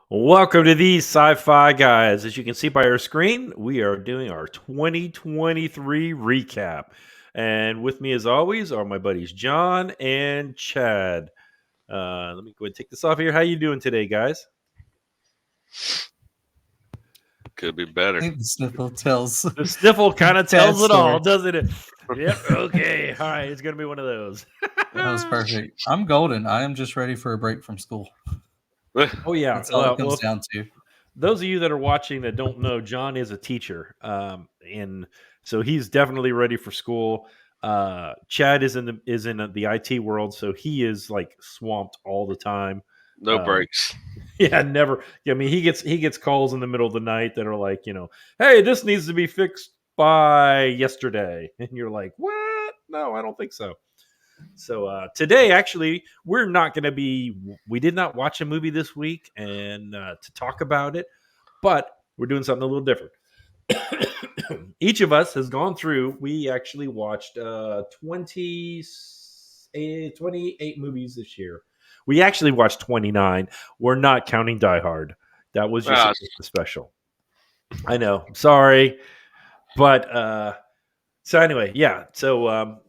Welcome to the Sci-Fi Guys. As you can see by our screen, we are doing our 2023 recap. And with me, as always, are my buddies John and Chad. Let me go ahead and take this off here. How you doing today, guys? Could be I better. think the sniffle tells The sniffle kind of Chad's tells it all, story. doesn't it? Yep. Okay. All right. It's gonna be one of those. That was perfect. I'm golden. I am just ready for a break from school. Oh yeah. That's all it comes down to. Those of you that are watching that don't know, John is a teacher, and so he's definitely ready for school. Chad is in the IT world, so he is like swamped all the time. No breaks. Yeah, never. I mean, he gets calls in the middle of the night that are like, hey, this needs to be fixed by yesterday, and you're like, what? No, I don't think so. So today, actually, we're not going to be. We did not watch a movie this week, and to talk about it, but we're doing something a little different. Each of us has gone through. We actually watched 28 movies this year. We actually watched 29. We're not counting Die Hard. That was just Ah, a special. I know. Sorry, but so anyway, yeah. So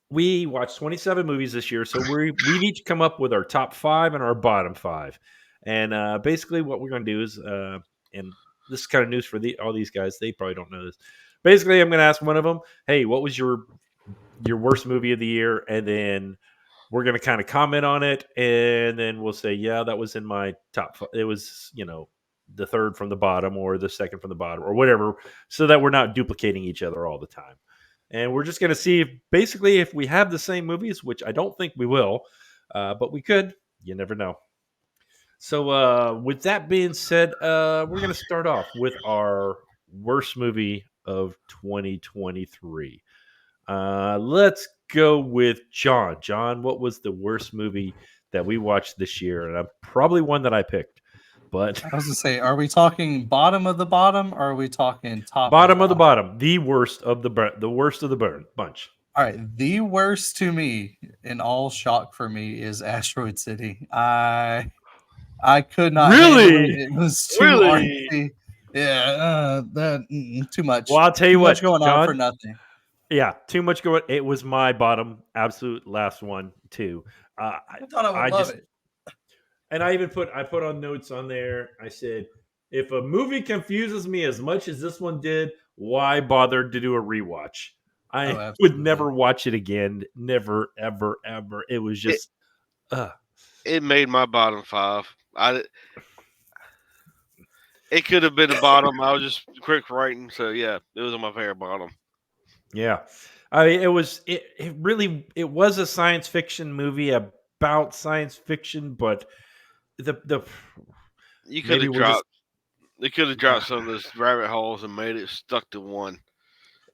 we watched 27 movies this year, so we've each come up with our top five and our bottom five. And basically, what we're going to do is, and this is kind of news for all these guys. They probably don't know this. Basically, I'm going to ask one of them, "Hey, what was your worst movie of the year?" And then we're going to kind of comment on it, and then we'll say, "Yeah, that was in my top. It was, the third from the bottom, or the second from the bottom, or whatever," so that we're not duplicating each other all the time. And we're just going to see if we have the same movies, which I don't think we will, but we could. You never know. So, with that being said, we're going to start off with our worst movie of 2023. Let's go with John. John, what was the worst movie that we watched this year? And probably one that I picked, but I was gonna say, are we talking bottom of the bottom, or are we talking top bottom of the bottom? bottom, the worst of the worst of the bunch. All right, the worst to me, in all shock for me, is Asteroid City. I could not handle it. Really? It was too really? artsy. Yeah, too much. Well, I'll tell Too you much what, going on for John. nothing. Yeah, too much going. It was my bottom, absolute last one too. I thought I would I love just, it. and I put on notes on there. I said, if a movie confuses me as much as this one did, why bother to do a rewatch? Oh, I would absolutely. never watch it again. Never, ever, ever. It was It just, uh, it made my bottom five. It could have been the bottom. I was just quick writing, so yeah, it was on my very bottom. yeah. I mean, it was a science fiction movie about science fiction, but the You could maybe have we're just dropped. They could have dropped some of those rabbit holes and made it stuck to one.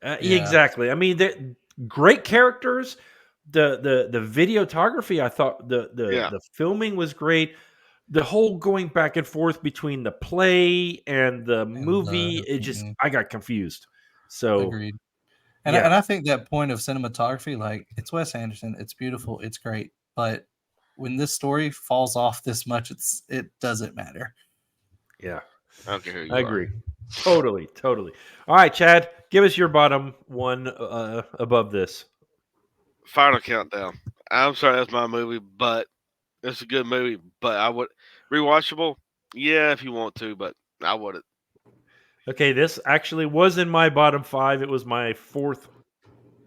Yeah, Exactly. I mean, great characters. The videography, I thought Yeah, the filming was great. The whole going back and forth between the play and the and movie, I got confused. So agreed. yeah, And I think that point of cinematography, like it's Wes Anderson, it's beautiful, it's great, but when this story falls off this much, it doesn't matter. yeah, I don't care who I you are. agree. Totally, totally. All right, Chad, give us your bottom one above this. Final countdown. I'm sorry, that's my movie, but it's a good movie. But I would rewatchable. Yeah, if you want to, but I wouldn't. Okay, this actually was in my bottom five. It was my fourth,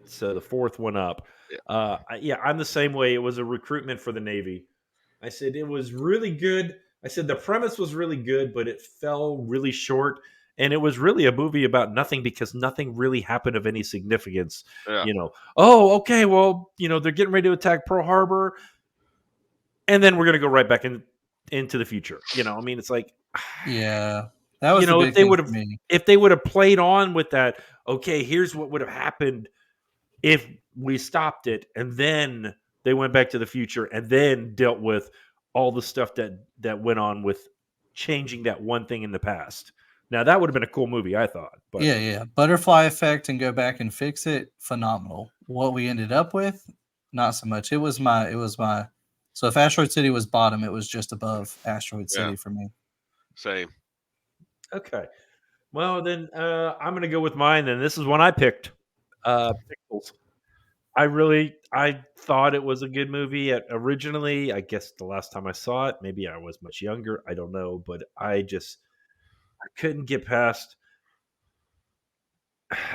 so the fourth one up. Yeah, Yeah, I'm the same way. It was a recruitment for the Navy. I said it was really good. I said the premise was really good, but it fell really short. And it was really a movie about nothing because nothing really happened of any significance. yeah. Oh, okay, well, they're getting ready to attack Pearl Harbor, and then we're gonna go right back into the future. I mean, it's like, Yeah, that was the if big they thing would for have me. if they would have played on with that, okay, here's what would have happened if we stopped it and then they went back to the future and then dealt with all the stuff that went on with changing that one thing in the past. Now that would have been a cool movie, I thought. But Yeah. Butterfly effect and go back and fix it, phenomenal. What we ended up with, not so much. It was my So if Asteroid City was bottom, it was just above Asteroid Yeah. City for me. Same. Okay. Well, then I'm going to go with mine. And this is one I picked. Pixels. I thought it was a good movie originally. I guess the last time I saw it, maybe I was much younger. I don't know, but I couldn't get past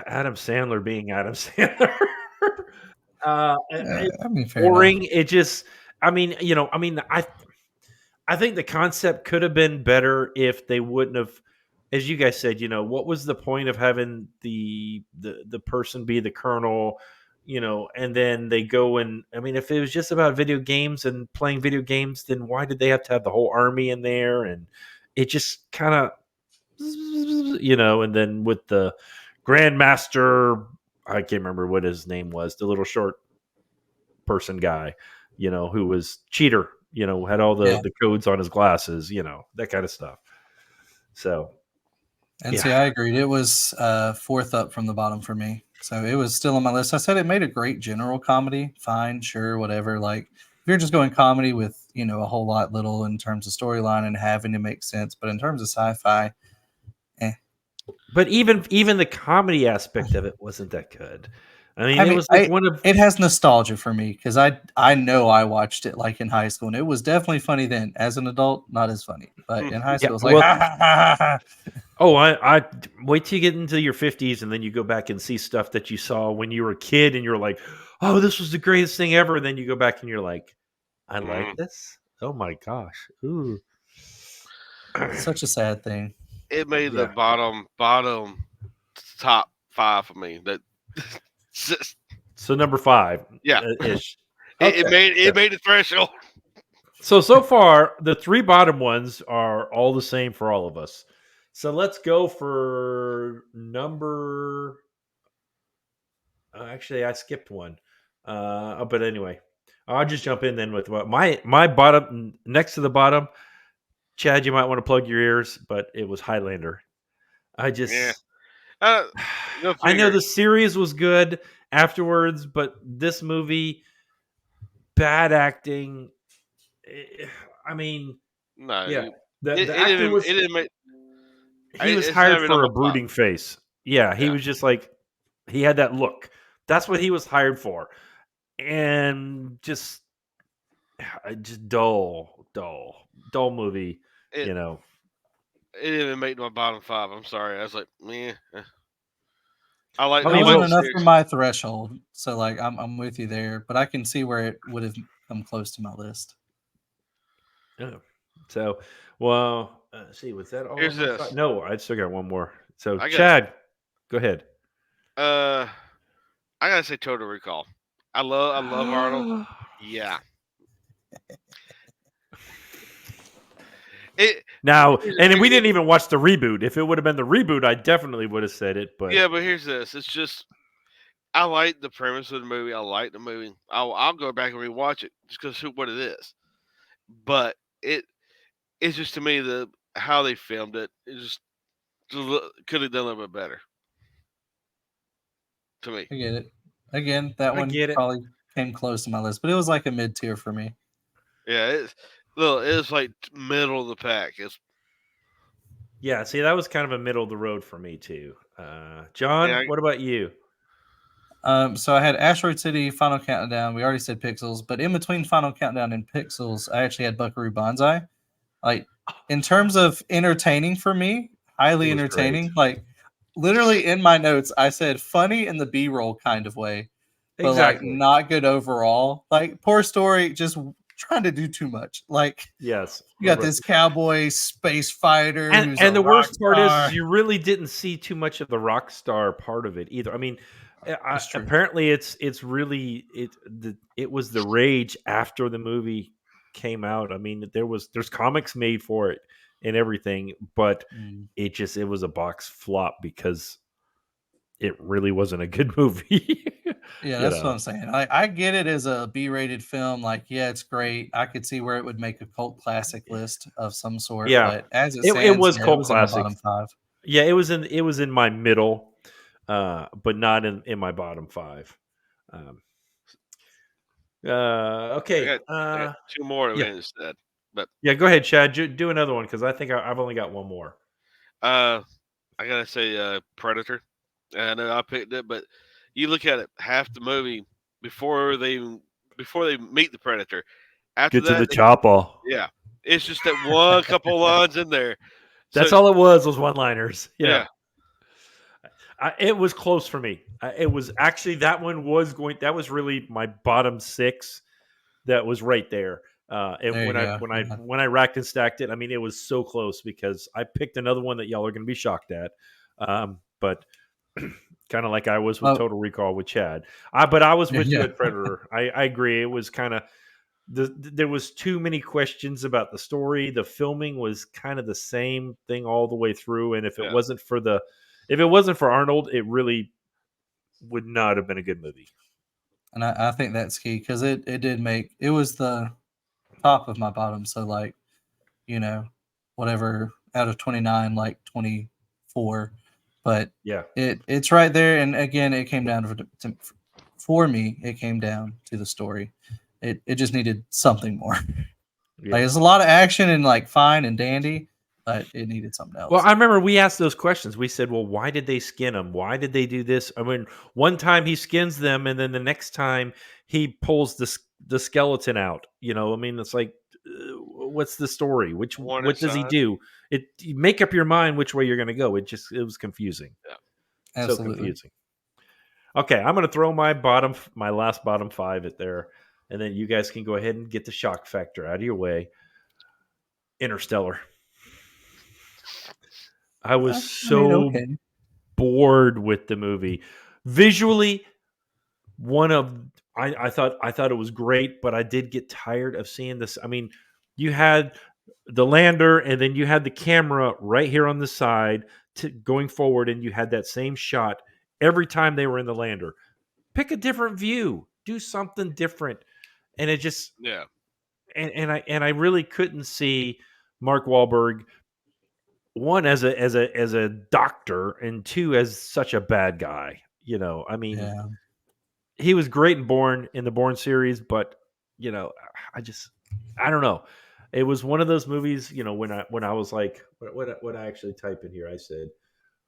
Adam Sandler being Adam Sandler. It's I mean, fair enough. boring. It just, I think the concept could have been better if they wouldn't have, as you guys said, what was the point of having the person be the colonel, and then they go and, I mean, if it was just about video games and playing video games, then why did they have to have the whole army in there? And it just kind of, and then with the Grandmaster, I can't remember what his name was, the little short person guy, who was cheater, had all Yeah. the codes on his glasses, that kind of stuff. So, And yeah. see, I agreed. It was fourth up from the bottom for me. So it was still on my list. I said it made a great general comedy. Fine, sure, whatever. Like if you're just going comedy with, a whole lot little in terms of storyline and having to make sense, but in terms of sci-fi, But even the comedy aspect of it wasn't that good. I mean, it was like one of it has nostalgia for me because I know I watched it like in high school and it was definitely funny then. As an adult, not as funny, but in high school, it's like ha, ha, ha, ha. Oh, I wait till you get into your 50s and then you go back and see stuff that you saw when you were a kid and you're like, oh, this was the greatest thing ever. And then you go back and you're like, I like this. Oh my gosh. Ooh. Such a sad thing. It made Yeah. the bottom top 5 for me. That So number 5. Yeah. Ish. It made the threshold. So far, the 3 bottom ones are all the same for all of us. So let's go for number. Actually, I skipped one. But anyway, I'll just jump in then with what my bottom next to the bottom. Chad, you might want to plug your ears, but it was Highlander. I just. Yeah. Go I know figure. the series was good afterwards, but this movie, bad acting. I mean, No. yeah, It, the it actor didn't was it didn't make he was it's not hired even for on a my top. brooding face. Yeah, he Yeah. was just like he had that look. That's what he was hired for, and just dull movie. It it didn't even make my bottom 5. I'm sorry. I was like, man. I like It Okay, wasn't well, enough for series. my threshold, so like I'm with you there, but I can see where it would have come close to my list. yeah. So, well, see, was that all Here's on my this. side? No, I still got one more. So, I got Chad, go ahead. I gotta say Total Recall. I love Arnold. Yeah. It Now, and we here- didn't even watch the reboot. If it would have been the reboot, I definitely would have said it. But yeah, but here's this. It's just I like the premise of the movie. I like the movie. I'll go back and rewatch it just because what it is. But it's just to me the how they filmed it. It just could have done a little bit better. To me, I get it. Again, that I one get it. probably came close to my list, but it was like a mid tier for me. yeah, it's like middle of the pack. It's Yeah, see, that was kind of a middle of the road for me too. John, yeah, what about you? So I had Asteroid City, Final Countdown. We already said Pixels, but in between Final Countdown and Pixels, I actually had Buckaroo Banzai. Like in terms of entertaining for me, highly It was great. entertaining. Like literally in my notes, I said funny in the B-roll kind of way, but like Exactly. not good overall. Like poor story, just trying to do too much. Like Yes. you got this cowboy space fighter who's And a the rock worst part star. is you really didn't see too much of the rock star part of it either. I mean, It's true. apparently it's really it was the rage after the movie came out. I mean, there's comics made for it and everything, but it was a box flop because it really wasn't a good movie. Yeah, You that's what know. I'm saying. I get it as a B-rated film. Like, yeah, it's great. I could see where it would make a cult classic list of some sort. Yeah. But as it It stands, was yeah, it cult was in my classic. bottom 5. Yeah, it was in my middle, but not in my bottom 5. Um, Okay. I got two more that we Yeah. didn't said, but Yeah, go ahead, Chad. Do another one because I think I've only got one more. I gotta say, Predator. I know I picked it, but you look at it, half the movie before they meet the Predator. After Get to that, the chopper. yeah, it's just that one couple lines in there. So That's all it was one-liners. Yeah. yeah, It was close for me. It was actually that one was going. That was really my bottom six. That was right there. And There you when I go. when I Yeah. when I racked and stacked it, I mean, it was so close because I picked another one that y'all are going to be shocked at. But kind of like I was with Oh, Total Recall with Chad. But I was with you yeah. at Predator. I agree. It was kind of there was too many questions about the story. The filming was kind of the same thing all the way through. And yeah, if it wasn't for Arnold, it really would not have been a good movie. And I think that's key because it did make it was the top of my bottom. So like, you know, whatever out of 29, like 24, but Yeah. it's right there. And again, it came down for me. It came down to the story. It just needed something more. Yeah. Like, it's a lot of action and like fine and dandy, but it needed something Well, else. I remember we asked those questions. We said, "Well, why did they skin him? Why did they do this?" I mean, one time he skins them, and then the next time he pulls the skeleton out. I mean, it's like, what's the story? one What does he inside. do? You make up your mind which way you're going to go. It was confusing, Yeah, so Absolutely. confusing. Okay, I'm going to throw my last bottom five at there, and then you guys can go ahead and get the shock factor out of your way. Interstellar. I was I mean, so okay. bored with the movie. Visually, one of I thought it was great, but I did get tired of seeing this. I mean, you had the lander, and then you had the camera right here on the side going forward, and you had that same shot every time they were in the lander. Pick a different view, do something different, and it just yeah, and I really couldn't see Mark Wahlberg, one as a doctor, and two as such a bad guy. I mean, Yeah. he was great in the Bourne series, but you know, I just I don't know. It was one of those movies, when I was like, what I actually type in here. I said,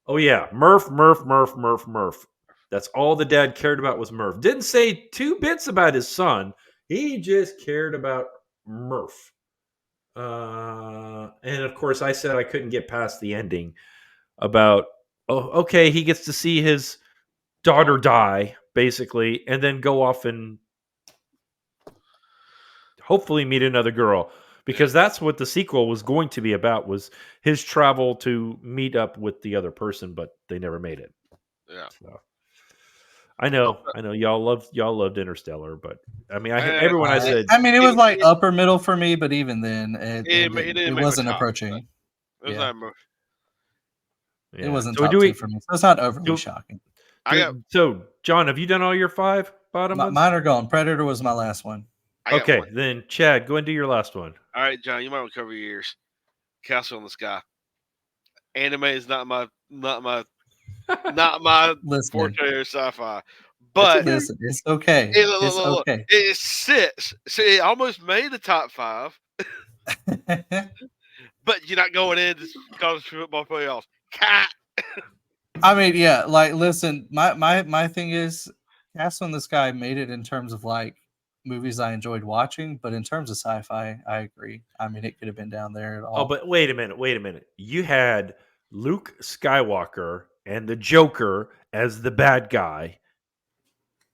"Oh yeah, Murph, Murph, Murph, Murph, Murph." That's all the dad cared about was Murph. Didn't say two bits about his son. He just cared about Murph. And of course, I said I couldn't get past the ending about, oh, okay, he gets to see his daughter die basically, and then go off and hopefully meet another girl, yeah, because that's what the sequel was going to be about, was his travel to meet up with the other person, but they never made it. yeah. So I know y'all loved Interstellar, but I mean, everyone I I, said, I mean, it was like It, upper middle for me, but even then, it didn't it make my wasn't top, but approaching. it was Yeah, not. it yeah. wasn't So top do two we for me. So it's not overly do, shocking. I got so John, have you done all your five bottom ones? Mine are gone. Predator was my last one. I got one. Okay, then Chad, go and do your last one. All right, John, you might want to cover your ears. Castle in the Sky. Anime is not my Listen, forte or sci-fi, It's a but good. listen, it's okay. it, look, look, It's look, look, okay. it sits. So it almost made the top five, but you're not going in to college football playoffs. Cat. I mean, yeah, like listen, my thing is Castle in the Sky made it in terms of like movies I enjoyed watching, but in terms of sci-fi, I agree. I mean, it could have been down there at Oh, all. but wait a minute, wait a minute. You had Luke Skywalker and the Joker as the bad guy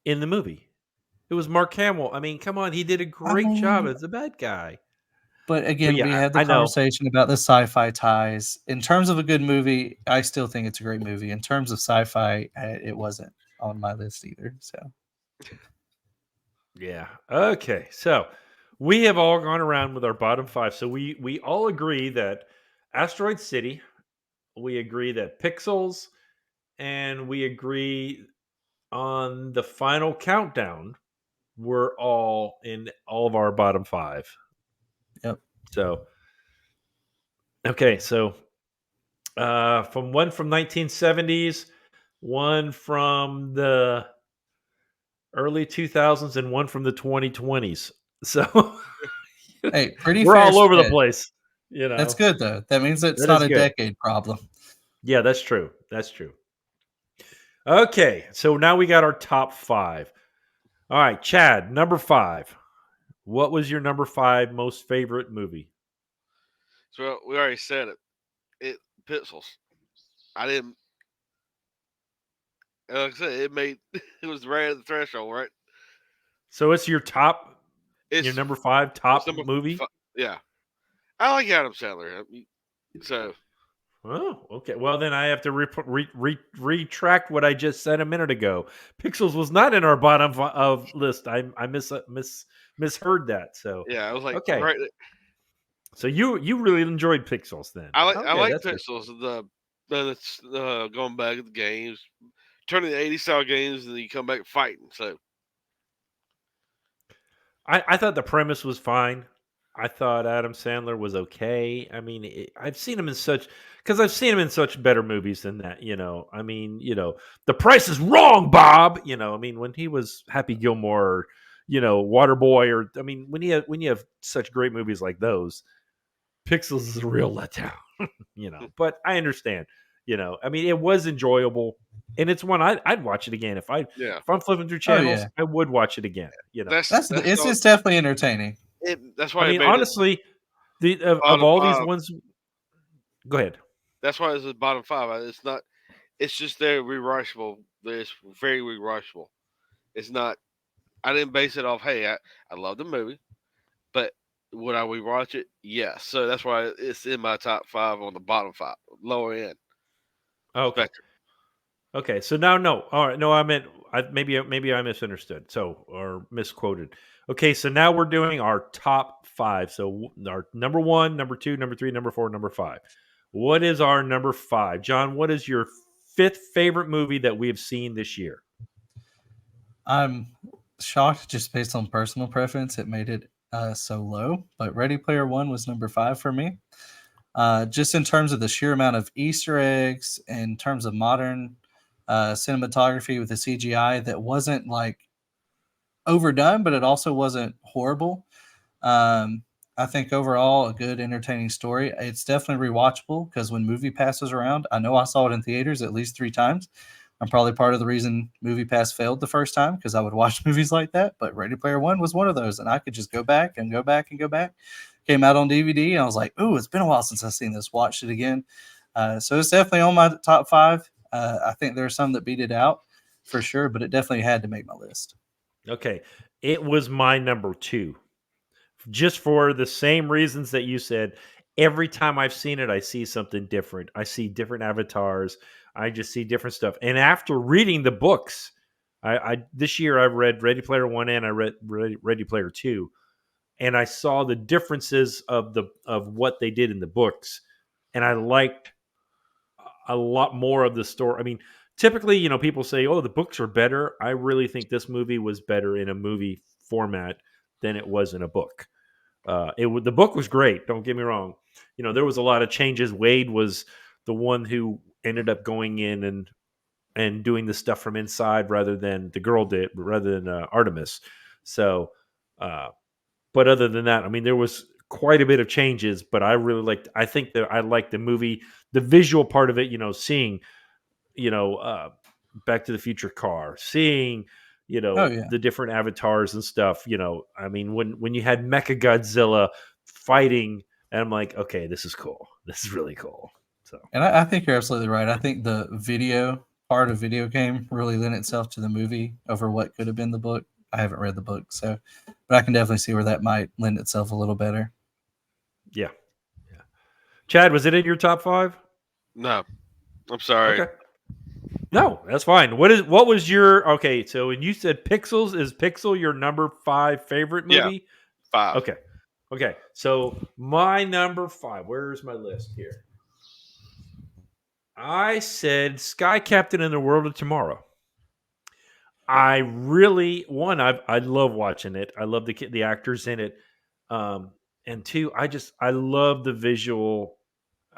in the movie. It was Mark Hamill. I mean, come on, he did a I great job mean, as the bad guy. but But again, yeah, we had the I know. conversation about the sci-fi ties. In terms of a good movie, I still think it's a great movie. In terms of sci-fi, it wasn't on my list either. So Yeah. Okay. So we have all gone around with our bottom five. So we all agree that Asteroid City, we agree that Pixels, and we agree on the final countdown. We're all in all of our bottom five. yep, So okay, so from 1970s, one from the early 2000s and one from the 2020s. So Hey, pretty we're fair all over the spread. place. That's good though. That means it's That not is a good. decade problem. Yeah, that's true. That's true. Okay, so now we got our top five. All right, Chad, number five. What was your number five most favorite movie? So we already said it. It Pixels. I didn't. Like I said, it made it was right at the threshold, right? So it's your It's number five it's top number movie? five. Yeah, I like Adam Sandler. So Oh, okay. Well, then I have to retract what I just said a minute ago. Pixels was not in our of list. I misheard that. So, yeah, I was like okay. right. So you really enjoyed Pixels then? I Okay, like that's good. Pixels. Going back to the games, turning the '80s style games, and then you come back fighting. So I thought the premise was fine. I thought Adam Sandler was okay. I mean, I've seen him in such better movies than that. I mean, The Price is Wrong, Bob. I mean, when he was Happy Gilmore, or, Waterboy, or I mean, when you have such great movies like those, Pixels is a real letdown. But I understand. I mean, it was enjoyable, and it's one I'd watch it again yeah, if I'm flipping through Oh channels. yeah, I would watch it again. that's it's all. just definitely entertaining. That's I why it mean, made it honestly, of bottom all these five. ones, go ahead. That's why it's the bottom five. It's not. It's just there rewatchable. It's very rewatchable. It's not. I didn't base it off. Hey, I love the movie, but would I rewatch it? Yes. So that's why it's in my top five on the bottom five, lower end Okay, spectrum. okay. So now, no, all right, no, I meant maybe I misunderstood, or misquoted. Okay, so now we're doing our top five. So our number one, number two, number three, number four, number five. What is our number five, John? What is your fifth favorite movie that we have seen this year? I'm shocked just based on personal preference. It made it so low, but Ready Player One was number five for me. Just in terms of the sheer amount of Easter eggs, in terms of modern cinematography with the CGI that wasn't like overdone, but it also wasn't horrible. Um, I think overall a good, entertaining story. It's definitely rewatchable because when Movie Pass was around, I know I saw it in theaters at least three times. I'm probably part of the reason Movie Pass failed the first time because I would watch movies like that. But Ready Player One was one of those, and I could just go back and go back and go back. Came out on DVD, and I was like, "Ooh, it's been a while since I've seen this." Watched it again, so it's definitely on my top five. I think there are some that beat it out for sure, but it definitely had to make my list. Okay, it was my number two, just for the same reasons that you said. Every time I've seen it, I see something different. I see different avatars. I just see different stuff. And after reading the books, I this year I've read Ready Player One and I read Ready Player Two, and I saw the differences of what they did in the books, and I liked a lot more of the story. I mean, typically, people say, "Oh, the books are better." I really think this movie was better in a movie format than it was in a book. The book was great. Don't get me wrong. There was a lot of changes. Wade was the one who ended up going in and doing the stuff from inside rather than the girl did, rather than Artemis. So, uh, but other than that, I mean, there was quite a bit of changes. But I really liked. I think that I liked the movie, the visual part of it. Seeing you know, uh, Back to the Future car, seeing, Oh yeah. the different avatars and stuff. I mean, when you had Mecha Godzilla fighting, and I'm like, okay, this is cool. This is really cool. So And I think you're absolutely right. I think the video part of video game really lent itself to the movie over what could have been the book. I haven't read the book, so but I can definitely see where that might lend itself a little better. yeah, yeah. Chad, was it in your top five? No, I'm sorry. Okay. No, that's fine. What was your okay? So when you said Pixels, is Pixel your number five favorite Yeah, movie? five. Okay. Okay. So my number five, where's my list here? I said Sky Captain and the World of Tomorrow. I really I love watching it. I love the actors in it. Um, and two, I love the visual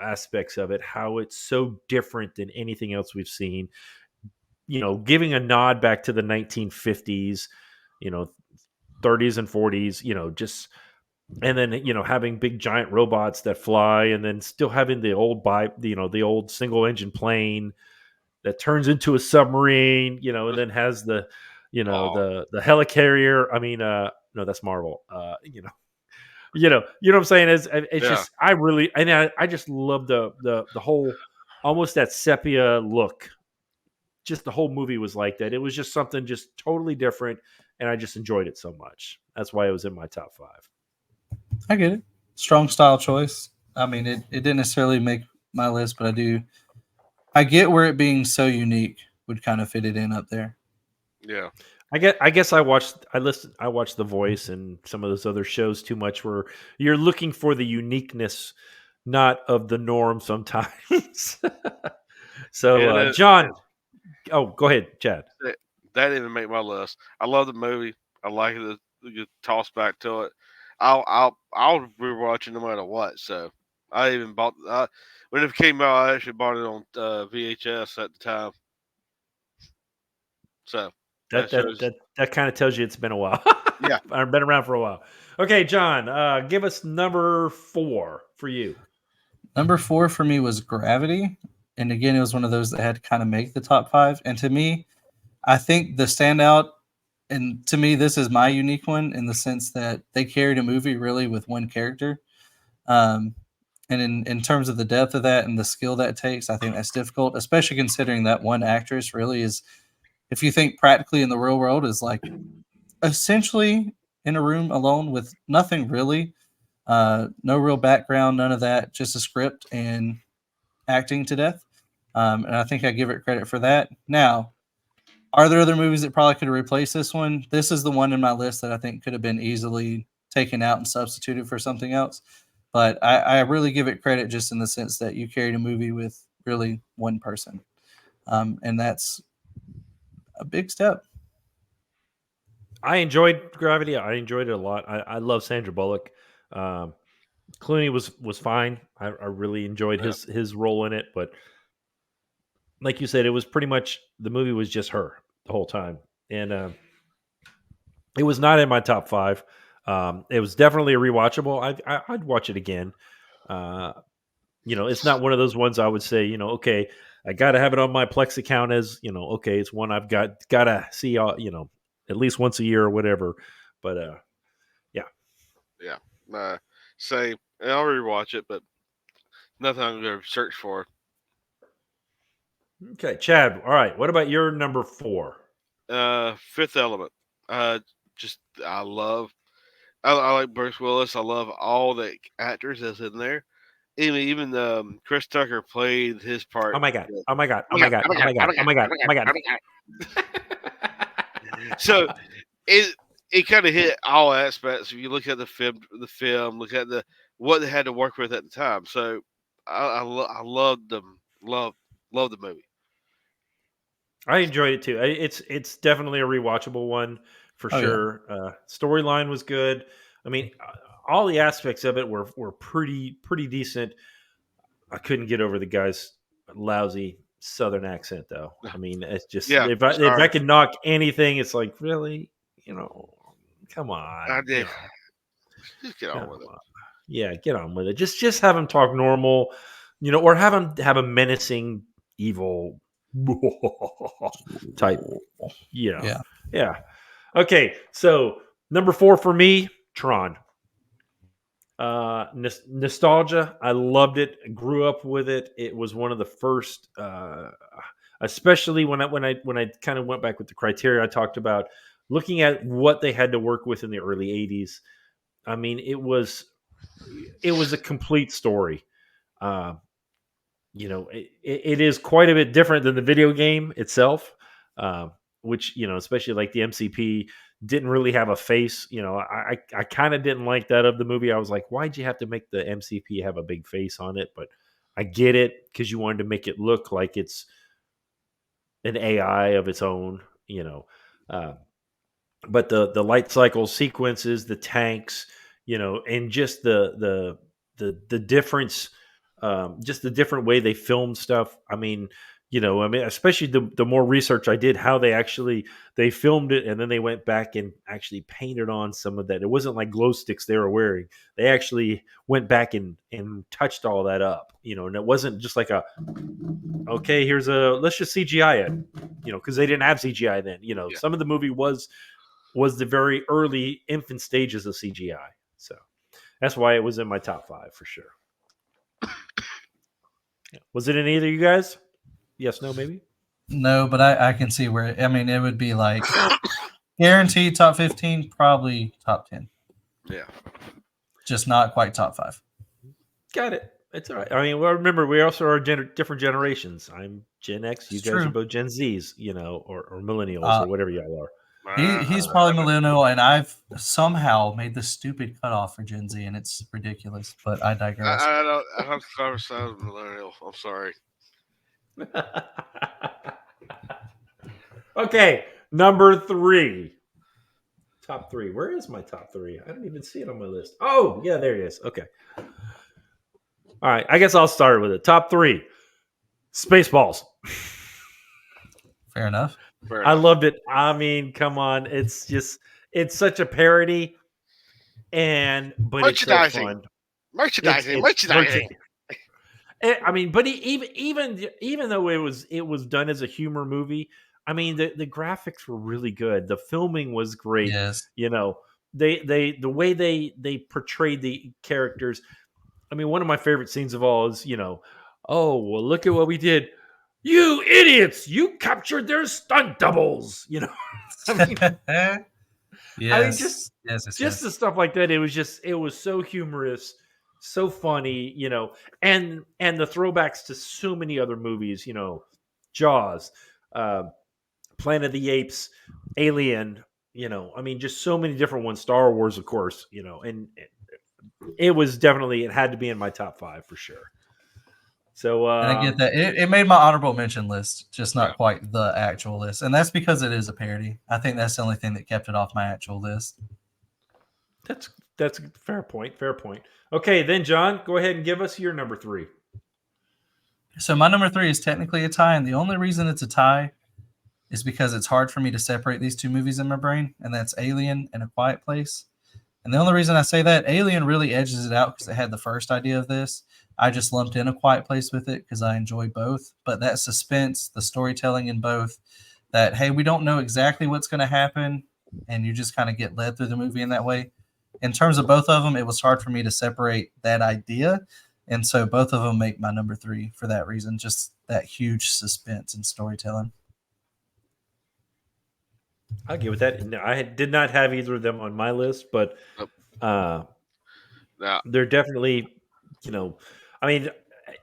aspects of it. How it's so different than anything else we've seen. giving a nod back to the 1950s, 30s and 40s, just and then having big giant robots that fly, and then still having the old single engine plane that turns into a submarine, and then has the Oh, the helicarrier. I mean, no, that's Marvel. What I'm saying is, it's yeah, just I just love the whole, almost that sepia look. Just the whole movie was like that. It was just something just totally different, and I just enjoyed it so much. That's why it was in my top five. I get it. Strong style choice. I mean, it didn't necessarily make my list, but I get where it being so unique would kind of fit it in up there. yeah. I guess I watched The Voice and some of those other shows too much where you're looking for the uniqueness, not of the norm sometimes. So And John, oh, go ahead, Chad. that, that didn't even make my list. I love the movie. I like it. You toss back to it. I'll rewatch it no matter what. So I even bought when it came out. I actually bought it on VHS at the time. So That that that shows. that that kind of tells you it's been a while. Yeah. I've been around for a while. Okay, John, give us number 4 for you. Number 4 for me was Gravity, and again, it was one of those that had to kind of make the top 5. And to me, I think the standout, and to me, this is my unique one in the sense that they carried a movie really with one character. Um, and in terms of the depth of that and the skill that it takes, I think that's difficult, especially considering that one actress really is, if you think practically in the real world, is like essentially in a room alone with nothing really, no real background, none of that, just a script and acting to death. And I think I give it credit for that. Now, are there other movies that probably could have replaced this one? This is the one in my list that I think could have been easily taken out and substituted for something else. But I really give it credit just in the sense that you carried a movie with really one person. And that's a big step. I enjoyed Gravity. I enjoyed it a lot. I love Sandra Bullock. Um, Clooney was fine. I really enjoyed Yeah. his role in it, but like you said, it was pretty much the movie was just her the whole time, and it was not in my top five. It was definitely a rewatchable. I'd watch it again. Uh, it's not one of those ones I would say, okay, I got to have it on my Plex account as, okay, it's one I've gotta see, at least once a year or whatever. But yeah. Yeah. Uh, Same. And I'll rewatch it, but nothing I'm gonna search for. Okay, Chad. All right. What about your number 4? Fifth Element. Uh, just I love. I like Bruce Willis. I love all the actors that's in there. Even Chris Tucker played his Oh part. my god. good. Oh my god. Oh Oh my my god! god. Oh my Oh god! my Oh god. my Oh god! my god. Oh my Oh my god! god. Oh my god! So it kind of hit all aspects. If you look at the film, look at what they had to work with at the time. So I loved them. Love the movie. I enjoyed it too. It's definitely a rewatchable one for Oh, yeah. sure. Storyline was good. I mean, all the aspects of it were pretty decent. I couldn't get over the guy's lousy Southern accent, though. I mean, it's just Yeah, if I sorry. could knock anything, it's like really, come I on, did. Just get on come with it. on. Yeah, get on with it. Just have him talk normal, or have him have a menacing, evil type. Yeah. Yeah. Okay, so number 4 for me, Tron. Nostalgia. I loved it. I grew up with it. It was one of the first, especially when I kind of went back with the criteria I talked about, looking at what they had to work with in the early '80s. I mean, it was a complete story. Uh, it is quite a bit different than the video game itself, uh, which especially like the MCP didn't really have a face. I kind of didn't like that of the movie. I was like, why'd you have to make the MCP have a big face on it? But I get it because you wanted to make it look like it's an AI of its own. Uh, but the light cycle sequences, the tanks, and just the difference, just the different way they filmed stuff. I mean, I mean, especially the more research I did, how they filmed it, and then they went back and actually painted on some of that. It wasn't like glow sticks they were wearing. They actually went back and touched all that up, and it wasn't just like okay, let's just CGI it, because they didn't have CGI then. Yeah. Some of the movie was the very early infant stages of CGI. So that's why it was in my top 5 for sure. Yeah. Was it in either of you guys? Yes, no, maybe? No, but I can see where I mean it would be like guaranteed top 15, probably top 10. Yeah. Just not quite top 5. Got it. It's all right. I mean, well, remember, we also are different generations. I'm Gen X. You It's guys are true. both Gen Zs, or millennials or whatever y'all are. He's probably millennial, and I've somehow made the stupid cutoff for Gen Z, and it's ridiculous. But I digress. I don't. I have to sound millennial. I'm sorry. Okay, number 3. Top 3. Where is my top 3? I don't even see it on my list. Oh, yeah, there it is. Okay. All right, I guess I'll start with it. Top 3. Spaceballs. Fair enough. I loved it. I mean, come on. It's such a parody, but it's so fun. Merchandising. I mean, but even though it was done as a humor movie, I mean the graphics were really good. The filming was great. Yes. The way they portrayed the characters. I mean, one of my favorite scenes of all is oh well, look at what we did. You idiots! You captured their stunt doubles. I mean, yes. I mean, just yes. the stuff like that. It was so humorous, so funny, and the throwbacks to so many other movies, Jaws, uh, Planet of the Apes, Alien, I mean, just so many different ones. Star Wars, of course, and it had to be in my top 5 for sure. So and I get that. It made my honorable mention list, just not quite the actual list. And that's because it is a parody. I think that's the only thing that kept it off my actual list. That's a fair point. Fair point. Okay, then John, go ahead and give us your number 3. So my number 3 is technically a tie, and the only reason it's a tie is because it's hard for me to separate these two movies in my brain, and that's Alien and A Quiet Place. And the only reason I say that, Alien really edges it out because it had the first idea of this. I just lumped in A Quiet Place with it because I enjoy both. But that suspense, the storytelling in both, that, hey, we don't know exactly what's going to happen, and you just kind of get led through the movie in that way. In terms of both of them, it was hard for me to separate that idea. And so both of them make my number 3 for that reason, just that huge suspense and storytelling. I'll give it that. No, I did not have either of them on my list, but they're definitely, I mean,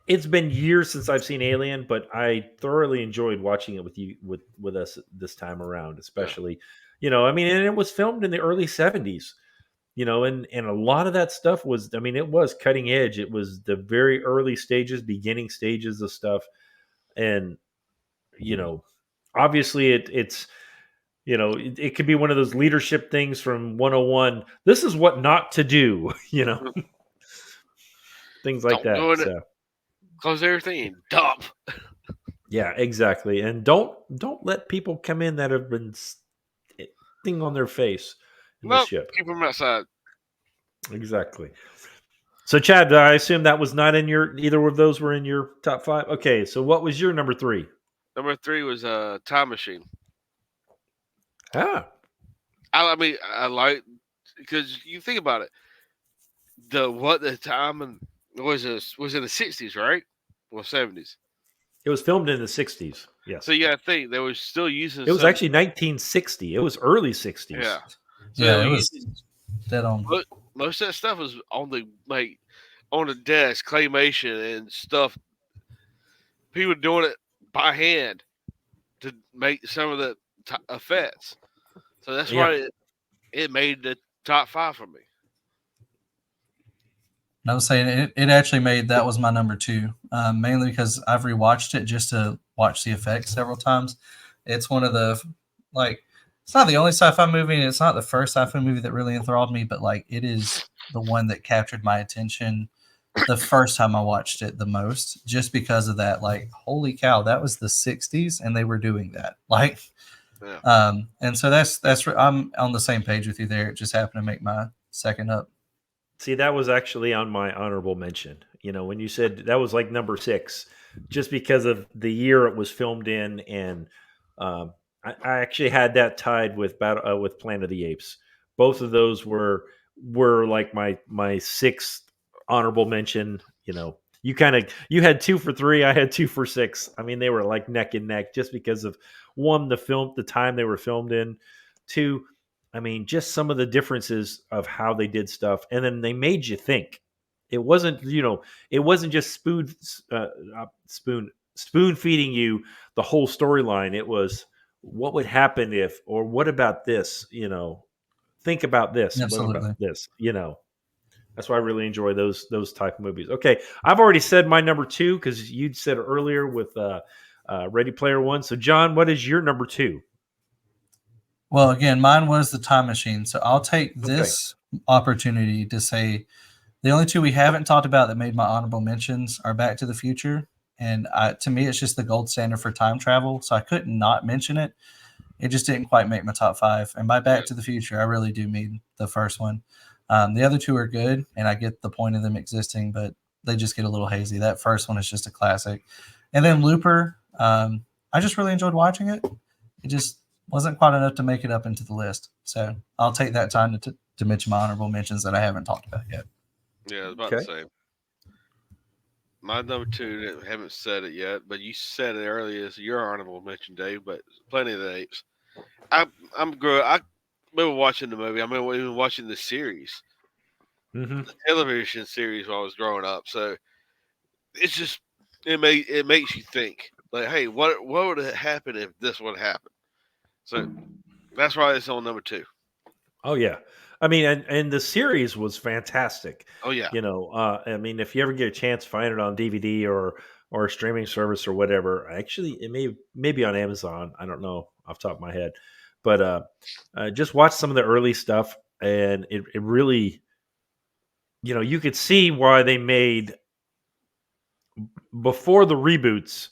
it's been years since I've seen Alien, but I thoroughly enjoyed watching it with you, with us this time around, especially, I mean, and it was filmed in the early 70s, and a lot of that stuff was, I mean, it was cutting edge. It was the very early beginning stages of stuff. And, obviously it's, it could be one of those leadership things from 101. This is what not to do, things like that. So close everything, dump. Yeah, exactly. And don't let people come in that have been thing on their face in the ship. Keep them outside. Exactly. So Chad, I assume that was not in either of those were in your top 5. Okay, so what was your number 3? Number 3 was a Time Machine. I mean, I like because you think about it. The time and was in the 60s, right? Or 70s. It was filmed in the 60s. Yes. So you got to think they were still using. It was actually 1960. It was early 60s. Yeah. So yeah, it was dead on. Most of that stuff was on the desk, claymation and stuff. People doing it by hand to make some of the effects. So that's why it made the top 5 for me. I was saying it actually that was my number 2, mainly because I've rewatched it just to watch the effects several times. It's one of the, it's not the only sci-fi movie, and it's not the first sci-fi movie that really enthralled me, but it is the one that captured my attention the first time I watched it the most, just because of that. Like, holy cow, that was the '60s, and they were doing that. Like, Yeah. and so that's I'm on the same page with you there. It just happened to make my second up. See, that was actually on my honorable mention. You know, when you said that was like number 6, just because of the year it was filmed in, and I actually had that tied with with Planet of the Apes. Both of those were like my sixth honorable mention. You know, you had 2 for 3, I had 2 for 6. I mean, they were like neck and neck, just because of one, the time they were filmed in, two, I mean, just some of the differences of how they did stuff, and then they made you think. It wasn't, it wasn't just spoon feeding you the whole storyline. It was, what would happen if, or what about this? Think about this. What about Absolutely. this? That's why I really enjoy those type of movies. Okay, I've already said my number 2 because you'd said earlier with Ready Player One. So, John, what is your number 2? Well, again, mine was the time machine. So I'll take Okay. this opportunity to say the only two we haven't talked about that made my honorable mentions are Back to the Future. And to me, it's just the gold standard for time travel. So I couldn't not mention it. It just didn't quite make my top 5. And by Yeah. Back to the Future, I really do mean the first one. The other two are good, and I get the point of them existing, but they just get a little hazy. That first one is just a classic. And then Looper, I just really enjoyed watching it. It just wasn't quite enough to make it up into the list. So I'll take that time to mention my honorable mentions that I haven't talked about yet. Yeah, it's about the Okay. same. My number 2, haven't said it yet, but you said it earlier. It's your honorable mention, Dave. But Plenty of the Apes. I remember watching the movie. I remember even watching the series, Mm-hmm. the television series when I was growing up. So it's just it makes you think. Like, hey, what would have happened if this would happen? So that's why it's on number 2. Oh yeah, I mean, and the series was fantastic. Oh yeah. I mean, if you ever get a chance, find it on DVD or a streaming service or whatever. Actually, it may be on Amazon. I don't know off the top of my head, but just watch some of the early stuff, and it really, you could see why they made, before the reboots.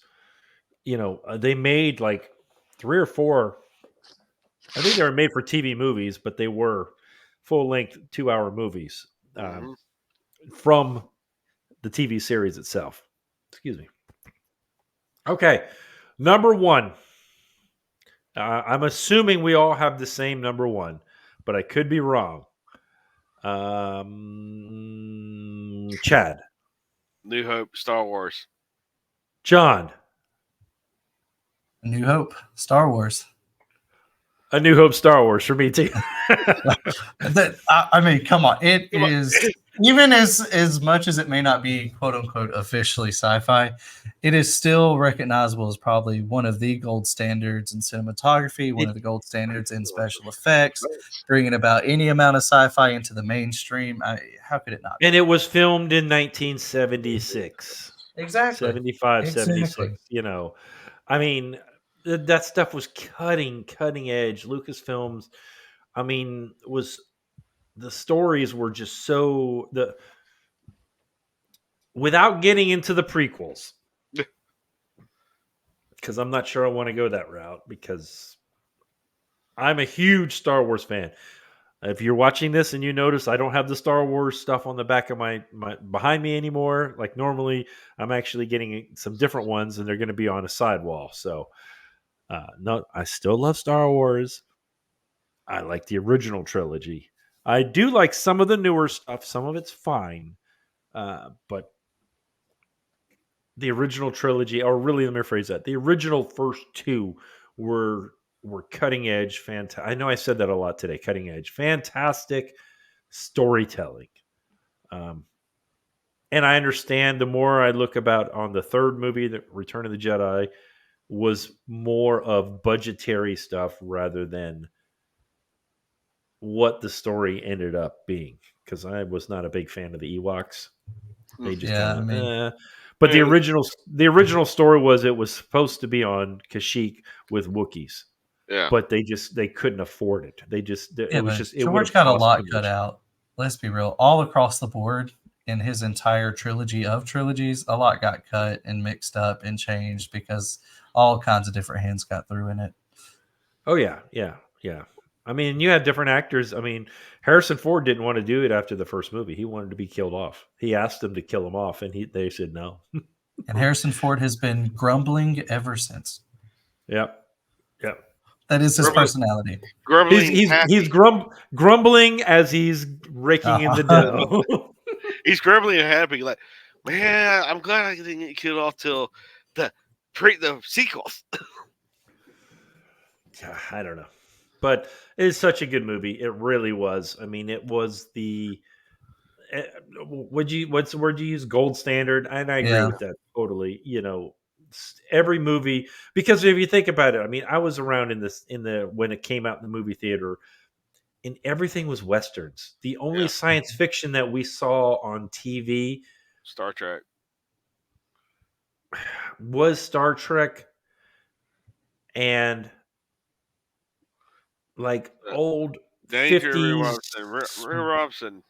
They made like 3 or 4. I think they were made for TV movies, but they were full length 2-hour movies. Um, Hmm. from the TV series itself. Excuse me. Okay, number 1. I'm assuming we all have the same number 1, but I could be wrong. Chad, New Hope, Star Wars. John, A New Hope, Star Wars. A New Hope, Star Wars for me too. I mean, come on. It Come on. is, even as much as it may not be quote unquote officially sci-fi, it is still recognizable as probably one of the gold standards in cinematography, one of the gold standards in special effects, bringing about any amount of sci-fi into the mainstream. How could it not And be? it was filmed in 1976, Exactly. 75, Exactly. 76. I mean, that stuff was cutting edge. Lucasfilms, I mean, was the stories were just so without getting into the prequels, because I'm not sure I want to go that route, because I'm a huge Star Wars fan. If you're watching this and you notice I don't have the Star Wars stuff on the back of my behind me anymore, like normally, I'm actually getting some different ones, and they're going to be on a sidewall. So, no, I still love Star Wars. I like the original trilogy. I do like some of the newer stuff. Some of it's fine, but the original trilogy, or really, let me rephrase that: the original first 2 were cutting edge. Fantastic. I know I said that a lot today. Cutting edge, fantastic storytelling. Um, and I understand, the more I look about on the third movie, the Return of the Jedi, was more of budgetary stuff rather than what the story ended up being. Because I was not a big fan of the Ewoks. They just Yeah, kind I of, mean, But the Yeah, original story was, it was supposed to be on Kashyyyk with Wookiees, yeah. but they couldn't afford it. It yeah, was but just, it would George have got a cost too lot cut much. out. Let's be real, all across the board. in his entire trilogy of trilogies, a lot got cut and mixed up and changed because all kinds of different hands got through in it. Oh yeah. I mean, you had different actors. I mean, Harrison Ford didn't want to do it after the first movie. He wanted to be killed off. He asked them to kill him off, and they said no. And Harrison Ford has been grumbling ever since. Yep. That is his Grumbling, personality. grumbling He's happy. grumbling as he's raking in the dough. He's grumbling and happy. Like, man, I'm glad I didn't get killed off till the sequels. I don't know, but it's such a good movie. It really was. I mean, it was the what's the word you use? Gold standard, and I agree Yeah. with that totally. Every movie, because if you think about it, I mean, I was around in the when it came out in the movie theater, and everything was westerns. The only Yeah. science fiction that we saw on TV Star Trek. was Star Trek and like old Danger, Ray 50s. Robinson. Ray Robinson.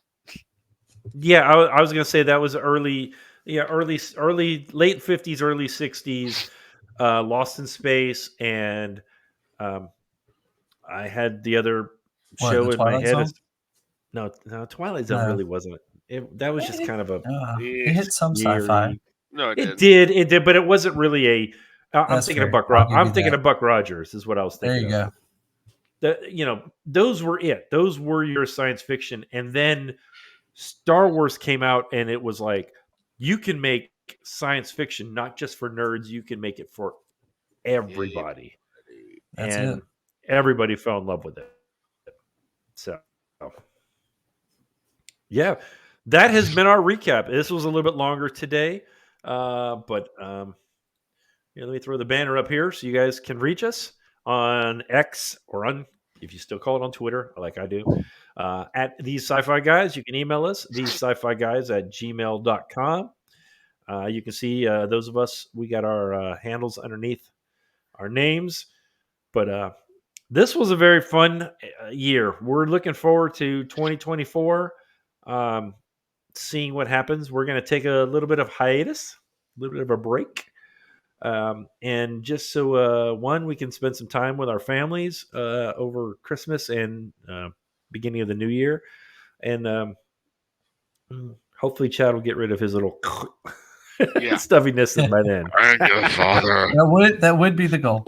Yeah, I was gonna say that was early, late 50s, early 60s, Lost in Space, and um, I had the other What, the show in my Twilight head. Zone? No, Twilight Zone No. really wasn't. That was just kind of a It hit some sci-fi. scary. No, it It didn't. did, but it wasn't really a. I'm That's thinking of fair. I'll give I'm you thinking that. of Buck Rogers is what I was There thinking you of. go. Those were it. Those were your science fiction, and then Star Wars came out, and it was like you can make science fiction not just for nerds. You can make it for everybody, That's it. and everybody fell in love with it. So, yeah, that has been our recap. This was a little bit longer today, but let me throw the banner up here so you guys can reach us on X or on, if you still call it on Twitter, like I do, at These Sci-Fi Guys. You can email us, TheseSciFiGuys at gmail.com. You can see those of us, we got our handles underneath our names. But this was a very fun year. We're looking forward to 2024, seeing what happens. We're going to take a little bit of hiatus, a little bit of a break. And just so we can spend some time with our families over Christmas and beginning of the new year, and hopefully Chad will get rid of his little stuffiness by then. Thank you, Father. That would be the goal.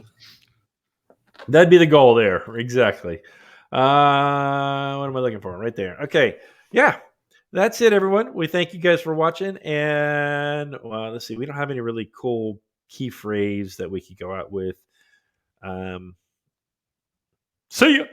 That'd be the goal there, exactly. What am I looking for? Right there. Okay, yeah. That's it, everyone. We thank you guys for watching. And let's see. We don't have any really cool key phrase that we could go out with. See ya.